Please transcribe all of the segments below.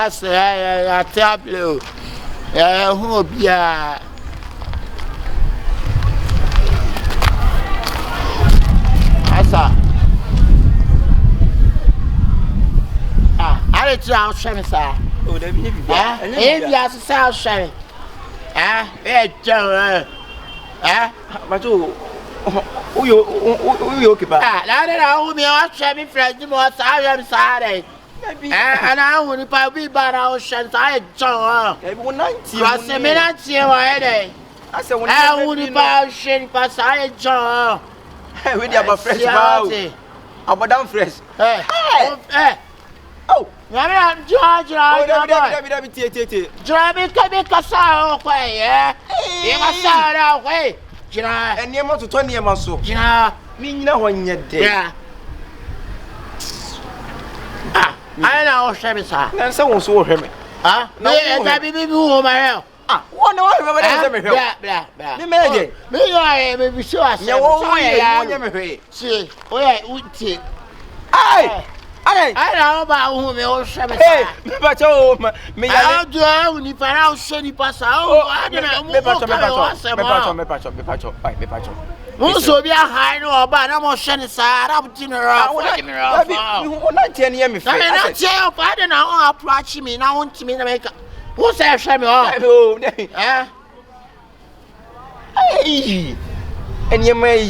That's a tableau. Who be a Asa. I let you out, Shammy, sir. Oh, they be If you have to sell, Shammy. But who you occupy? Now that I will be all Shammy friends, the most I am sorry. And I wouldn't be bad oceans. I John. Everyone 90. You are similar to your headache. I said, I wouldn't buy shit, but I John. We have a fresh bow. I'm down fresh. Oh, I'm George. Driving can be Cassaro away, eh? You must out away. And you're to 20 months so. Me no one yet. Yeah. I know, Shabby, sir. And someone saw him. Huh? No, I be moving my hell. One over there. Me made me, I may be sure. See, where would it? I know about whom they all Shabby. But oh, me, I do only for our shady pass. Oh, I don't know. Also, be a high no, but I'm not sending side up dinner. I want not 10 years. I don't tell, I don't know how approach me. Now, want to me to make what's that? Show me all. Hey, and you may,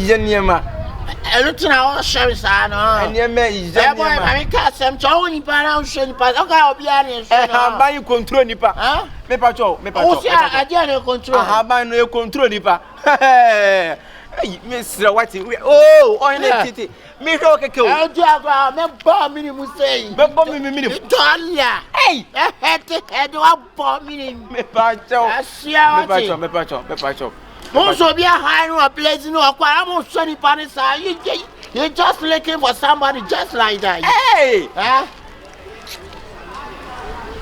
I looked in our service, I know. And you may, I can't some Johnny Panaution, but I'll be honest. I'll buy you control Nipa, huh? Me patrol, I didn't control. I buy no control Nipa. Hey, Mr. Whiting, oh, on it. Me rock a kill. I'll do a bomb minimum saying, but bomb minimum. Hey, head to head, bomb minimum. Me patrol, me patrol. Also, be a high no place, no, I'm on Sunny Panisa. You're just looking for somebody just like that. Hey,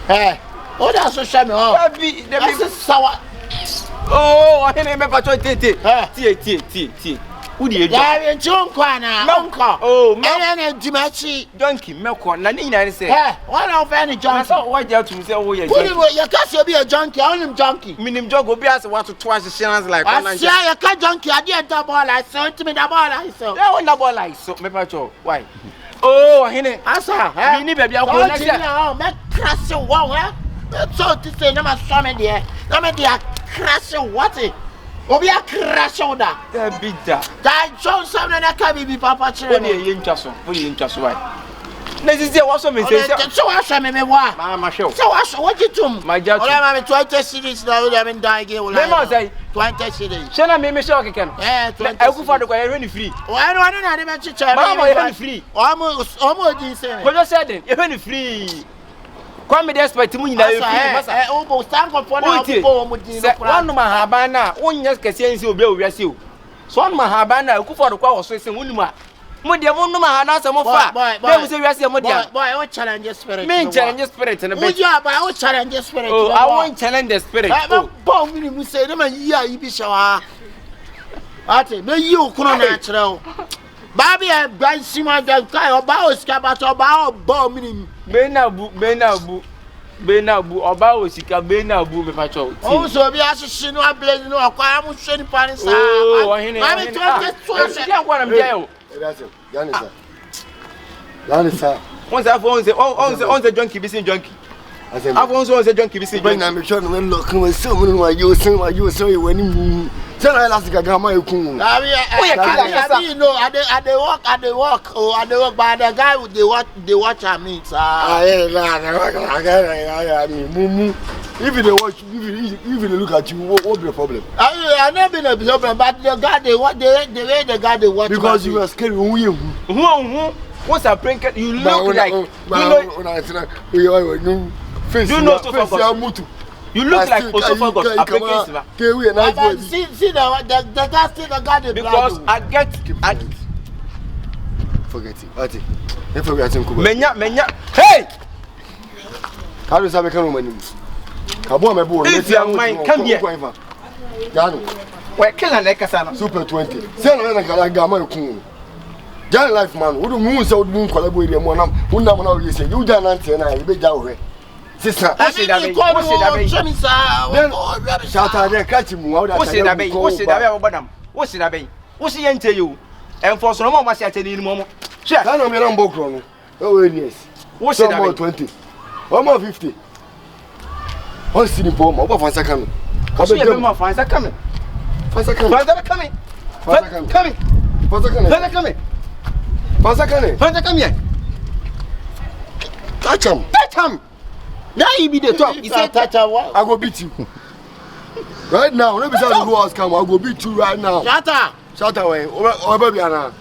hey, oh, that's a shame. That's a sour. Oh, I remember patrol T. Who did you? Yeah, John Quana, Uncle. Oh, man, Dimachi, donkey, milk one, Nanina say. One of any junkie. Why do you say, oh, you can't be a junkie, only junkie. Minim jog will be as what to twice the chance like one. I say, you can't junkie, I did double I saw to me double I saw. I want double I saw, me patrol. Why? Oh, Henny, I saw, you need baby, I will not make crash your wall, eh? So to say, no, my son, dear, no, my dear, crash your water. Obi a crash on that. Be that. That shows something that can be Papa Children. What you interest why? Let's see what's on me. So I shall me what? Mamma show. So I shall what you do. My judge, I'm 20 Cedis now. I'm in dying. Let me say 20 Cedis. Shall I make me show again? Yeah, I go for the guy really free. Why don't I not mention Mamma, free. Almost decent. What you said, you're really free. Kwame despite mu nyina e o bo stand for na o mo din no kura one mahabana wonnya kese nsi obi owiase o so one mahabana ekufo do kwa wo so ese wonu ma mo de mo no mahana se mo fa dem se wiase mo dia boy o challenge spirit me challenge spirit na be o ja ba o challenge spirit oh I want challenge the spirit oh bomb ni mu say na ma yi a yi bi shawa ate me yi okuno na akere o baby e ban sima da kai oba o sika ba to ba o bomb ni Benabu, Oba Osika, Benabu, me patrol. Oh, so be as she no blaze no, I am showing Paris. Oh, I'm jail. That's it. Yanisa. Once I've on the junkie, busy junkie. I've also a junkie, busy. When I'm sure when looking with someone who you say when you tell Alaska Gamma, you can. You know, at the walk, by the guy with the watch at me. If they watch, if they look at you, what be the problem? I never been a problem, but the guy they way the guy they watch. Because you are scared who you. What's a prank? You look like you know. You look like Osofagot. See the guy still the guy the because I get forget it. If forget him, Menya. Hey! How does that make a woman? Kabo me bo. If your mind come here. Gano. We kill an ekasana. Super 20. Say no na kala gama ku. Jan life man. Wo do mu say wo do mu kwala bo ire mo na. Wo na mo na wo say you jan na nte na e be ja wo he. Sister, What's it that? What's it that? Shout out there, catch him. What's it that? What's it that? What's it that? What's the end to you? And for some more, what's it in moment? Check. I know me on Bokron. Oh, yes. What's it that? 20. 1 more 50. What's the bomb? What was I coming? What's the bomb? What's that coming? What's that coming? What's that coming? What's that coming? What's that coming? What's that coming? What's that coming? What's that coming? Touch him. Touch him. Now you be the top. He said, touch him. I go beat you. Right now, let me say the who else come. I go beat you right now. Shut away. Oh, baby, Anna.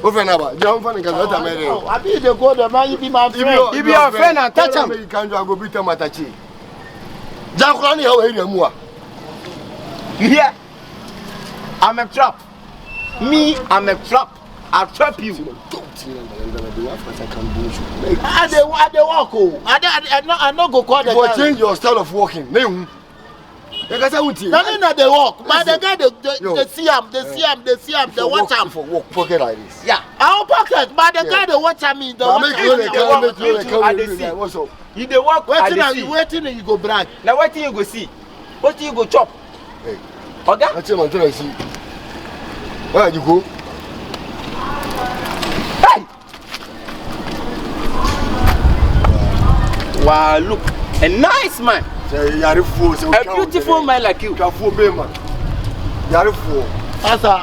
Over and over. Don't find a cat. I be the god of man. You be my friend. You be your friend and touch him. You can't go beat him at a chi. Jack, how are you? Yeah. I'm a trap. Me, I'm a trap. I'll trap you. I walk. I no go call the guy. Change your style of walking. No, they walk. But the guy, they see him, they watch him. Walk pocket like this. Yeah, our pocket. But the guy, they watch him. They watch him. You the walk. Waiting and you go brag. Now what do you go see? What do you go chop? Hey, okay. That's him until I see. Where you go? Hey! Wow, look, a nice man. A beautiful man like you. Are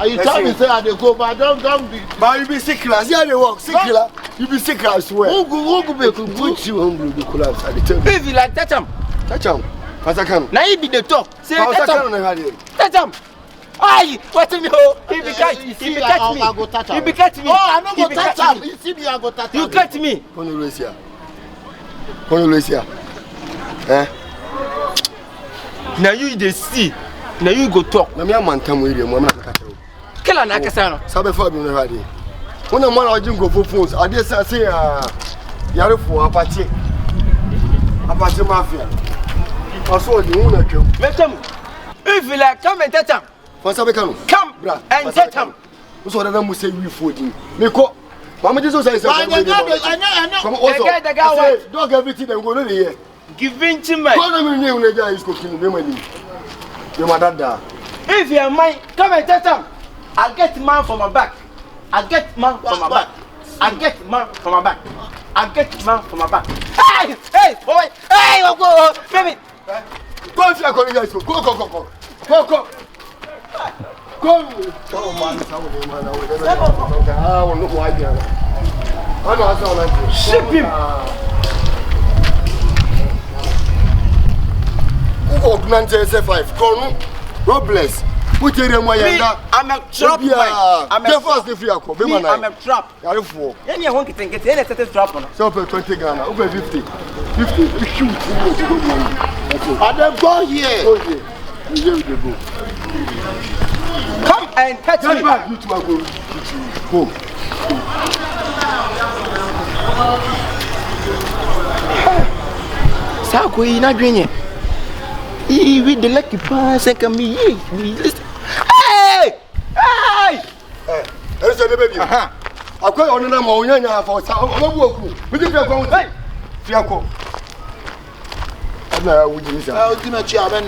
you tell me say I dey go, but don't be. But you be sick class. Yeah, they walk sick class. You be sick class. Where? Who be put you hungry? You collapse. I tell you. If you like touch him. Touch him. Pass a can. Now you be the talk. Say touch him. Touch him. Aye, what in the He be catch me. He be catch me. Oh, I no go touch him. You see me, I go touch him. You catch me. Konolosia. Eh? Now you dey see. Now you go talk. Na me amantam we dey mo na ka tell. Kila na kasa no. Sabe fa bi no ha dey. Wona man a jingo for phones. Ade say yare for Apache mafia. Aso di una twem. Metem. If you like come and touch him. Come and touch him. So that mu say we fodin. Me ko. Mama Jesus say I know. The guy what? Dog everything dem go no dey here. Giving to me. Go no me name na guy is cooking me money. You madada. If you are mine, come and touch him. I get man from my back. I get man from my back. I get man from my back. I get man from my back. Hey, boy. Hey, go, baby. Go if you are calling guys. Go. Go, man. Ship him. Who opened 5? Come, God bless. Put your name on. I'm a trap. I'm a trap. You're fool. Any one can get any trap on. So, 20 Ghana, over 50. 50. Shoot. I don't go here. Go. Come and touch me. Back. You go. Sako yi na dwenye. He with the lucky pass and come here. Hey! There's a baby. I quite on a monya for some. We did not go. Fiaco. I'm not with you. I'll give a chair and